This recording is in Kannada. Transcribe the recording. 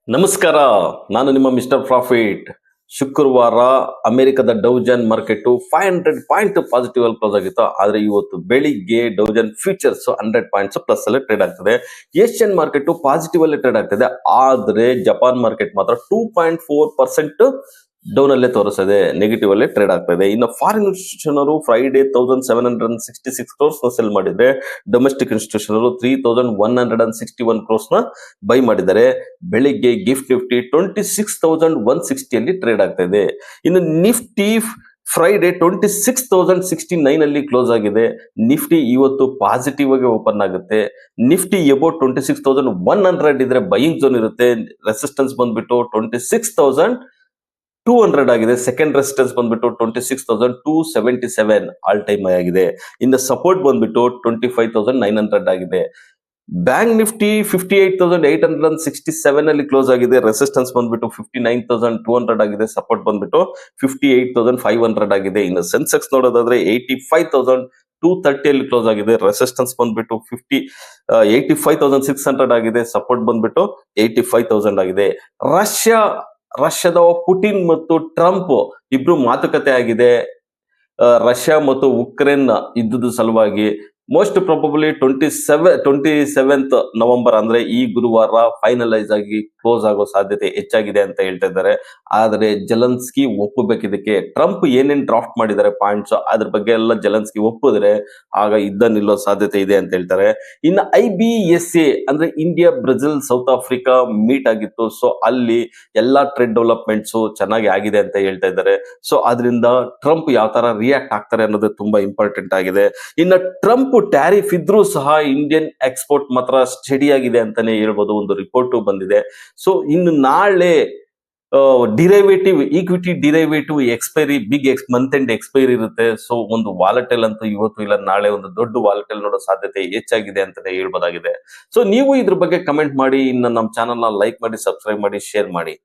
ನಮಸ್ಕಾರ. ನಾನು ನಿಮ್ಮ ಮಿಸ್ಟರ್ ಪ್ರಾಫಿಟ್. ಶುಕ್ರವಾರ ಅಮೆರಿಕದ ಡೌಜನ್ ಮಾರ್ಕೆಟ್ 500 ಪಾಯಿಂಟ್ ಪಾಸಿಟಿವ್ ಅಲ್ಲಿ ಕ್ಲೋಸ್ ಆಗಿತ್ತು. ಆದ್ರೆ ಇವತ್ತು ಬೆಳಿಗ್ಗೆ ಡೌಜನ್ ಫ್ಯೂಚರ್ಸ್ 100 ಪಾಯಿಂಟ್ಸ್ ಪ್ಲಸ್ ಅಲ್ಲಿ ಟ್ರೇಡ್ ಆಗ್ತದೆ. ಏಷ್ಯನ್ ಮಾರ್ಕೆಟ್ ಪಾಸಿಟಿವ್ ಅಲ್ಲಿ ಟ್ರೇಡ್ ಆಗ್ತದೆ. ಆದ್ರೆ ಜಪಾನ್ ಮಾರ್ಕೆಟ್ ಮಾತ್ರ 2.4% ಡೌನ್ ಅಲ್ಲೇ ತೋರಿಸ್ತದೆ, ನೆಗೆಟಿವ್ ಅಲ್ಲೇ ಟ್ರೇಡ್ ಆಗ್ತದೆ. ಇನ್ನು ಫಾರಿನ್ ಇನ್ಸ್ಟಿಟ್ಯೂಷನ್ ಅವರು ಫ್ರೈಡೆ 1766 ಕ್ರೋರ್ಸ್ ನ ಸೆಲ್ ಮಾಡಿದ್ರೆ, ಡೊಮೆಸ್ಟಿಕ್ ಇನ್ಸ್ಟಿಟ್ಯೂಷನ್ ಅವರು 3161 ಕ್ರೋರ್ಸ್ ನ ಬೈ ಮಾಡಿದ್ದಾರೆ. ಬೆಳಿಗ್ಗೆ ಗಿಫ್ಟ್ ನಿಫ್ಟಿ 26,160 ಅಲ್ಲಿ ಟ್ರೇಡ್ ಆಗ್ತಾ ಇದೆ. ಇನ್ನು ನಿಫ್ಟಿ ಫ್ರೈಡೆ 26,069 ಅಲ್ಲಿ ಕ್ಲೋಸ್ ಆಗಿದೆ. ನಿಫ್ಟಿ ಇವತ್ತು ಪಾಸಿಟಿವ್ ಆಗಿ ಓಪನ್ ಆಗುತ್ತೆ. ನಿಫ್ಟಿ ಅಬೌಟ್ 26,100 ಇದ್ರೆ ಬೈಯಿಂಗ್ ಝೋನ್ ಇರುತ್ತೆ. ರೆಸಿಸ್ಟೆನ್ಸ್ ಬಂದ್ಬಿಟ್ಟು 26,200 ಆಗಿದೆ. ಸೆಕೆಂಡ್ ರೆಸಿಸ್ಟೆನ್ಸ್ ಬಂದ್ಬಿಟ್ಟು 26,277 ಆಲ್ ಟೈಮ್ ಹೈ ಆಗಿದೆ. ಇನ್ನು ಸಪೋರ್ಟ್ ಬಂದ್ಬಿಟ್ಟು 25,900 ಆಗಿದೆ. ಬ್ಯಾಂಕ್ ನಿಫ್ಟಿ 58,867 ಅಲ್ಲಿ ಕ್ಲೋಸ್ ಆಗಿದೆ. ರೆಸಿಸ್ಟೆನ್ಸ್ ಬಂದ್ಬಿಟ್ಟು 59,200 ಆಗಿದೆ. ಸಪೋರ್ಟ್ ಬಂದ್ಬಿಟ್ಟು 58,500 ಆಗಿದೆ. ಇನ್ನು ಸೆನ್ಸೆಕ್ಸ್ ನೋಡೋದಾದ್ರೆ 85,230 ಅಲ್ಲಿ ಕ್ಲೋಸ್ ಆಗಿದೆ. ರೆಸಿಸ್ಟೆನ್ಸ್ ಬಂದ್ಬಿಟ್ಟು 85,600 ಆಗಿದೆ. ಸಪೋರ್ಟ್ ಬಂದ್ಬಿಟ್ಟು 85,000 ಆಗಿದೆ. ರಷ್ಯಾದ ಪುಟಿನ್ ಮತ್ತು ಟ್ರಂಪ್ ಇಬ್ರು ಮಾತುಕತೆ ಆಗಿದೆ. ರಷ್ಯಾ ಮತ್ತು ಉಕ್ರೇನ್ ಯುದ್ಧದ ಸಲುವಾಗಿ ಮೋಸ್ಟ್ ಪ್ರಾಬಬ್ಲಿ 27th ನವೆಂಬರ್ ಅಂದ್ರೆ ಈ ಗುರುವಾರ ಫೈನಲೈಸ್ ಆಗಿ ಕ್ಲೋಸ್ ಆಗೋ ಸಾಧ್ಯತೆ ಹೆಚ್ಚಾಗಿದೆ ಅಂತ ಹೇಳ್ತಾ ಇದ್ದಾರೆ. ಆದ್ರೆ ಜೆಲೆನ್ಸ್ಕಿ ಒಪ್ಪಬೇಕಿದಕ್ಕೆ. ಟ್ರಂಪ್ ಏನೇನ್ ಡ್ರಾಫ್ಟ್ ಮಾಡಿದ್ದಾರೆ ಪಾಯಿಂಟ್ಸ್, ಅದ್ರ ಬಗ್ಗೆ ಎಲ್ಲ ಜೆಲೆನ್ಸ್ಕಿ ಒಪ್ಪಿದ್ರೆ ಆಗ ಯುದ್ಧ ನಿಲ್ಲೋ ಸಾಧ್ಯತೆ ಇದೆ ಅಂತ ಹೇಳ್ತಾರೆ. ಇನ್ನು IBSA ಅಂದ್ರೆ India, Brazil, south Africa meet ಆಗಿತ್ತು. ಸೊ ಅಲ್ಲಿ ಎಲ್ಲಾ ಟ್ರೇಡ್ ಡೆವಲಪ್ಮೆಂಟ್ಸ್ ಚೆನ್ನಾಗಿ ಆಗಿದೆ ಅಂತ ಹೇಳ್ತಾ ಇದ್ದಾರೆ. ಸೊ ಅದರಿಂದ ಟ್ರಂಪ್ ಯಾವ ತರ ರಿಯಾಕ್ಟ್ ಆಗ್ತಾರೆ ಅನ್ನೋದು ತುಂಬಾ ಇಂಪಾರ್ಟೆಂಟ್ ಆಗಿದೆ. ಇನ್ನು ಟ್ರಂಪ್ ಟ್ಯಾರಿಫ್ ಇದ್ರೂ ಸಹ ಇಂಡಿಯನ್ ಎಕ್ಸ್ಪೋರ್ಟ್ ಮಾತ್ರ ಸ್ಟಡಿ ಆಗಿದೆ ಅಂತಾನೆ ಹೇಳ್ಬೋದು. ಒಂದು ರಿಪೋರ್ಟ್ ಬಂದಿದೆ. ಸೊ ಇನ್ನು ನಾಳೆ equity derivative expiry, month end expiry ಇರುತ್ತೆ. ಸೊ ಒಂದು ವಾಲಟೈಲ್ ಅಂತೂ ಇವತ್ತು ಇಲ್ಲ ನಾಳೆ ಒಂದು ದೊಡ್ಡ ವಾಲಟೈಲ್ ನೋಡೋ ಸಾಧ್ಯತೆ ಹೆಚ್ಚಾಗಿದೆ ಅಂತಾನೆ ಹೇಳ್ಬೋದಾಗಿದೆ. ಸೊ ನೀವು ಇದ್ರ ಬಗ್ಗೆ ಕಮೆಂಟ್ ಮಾಡಿ. ಇನ್ನು ನಮ್ಮ ಚಾನಲ್ ನ ಲೈಕ್ ಮಾಡಿ, ಸಬ್ಸ್ಕ್ರೈಬ್ ಮಾಡಿ, ಶೇರ್ ಮಾಡಿ.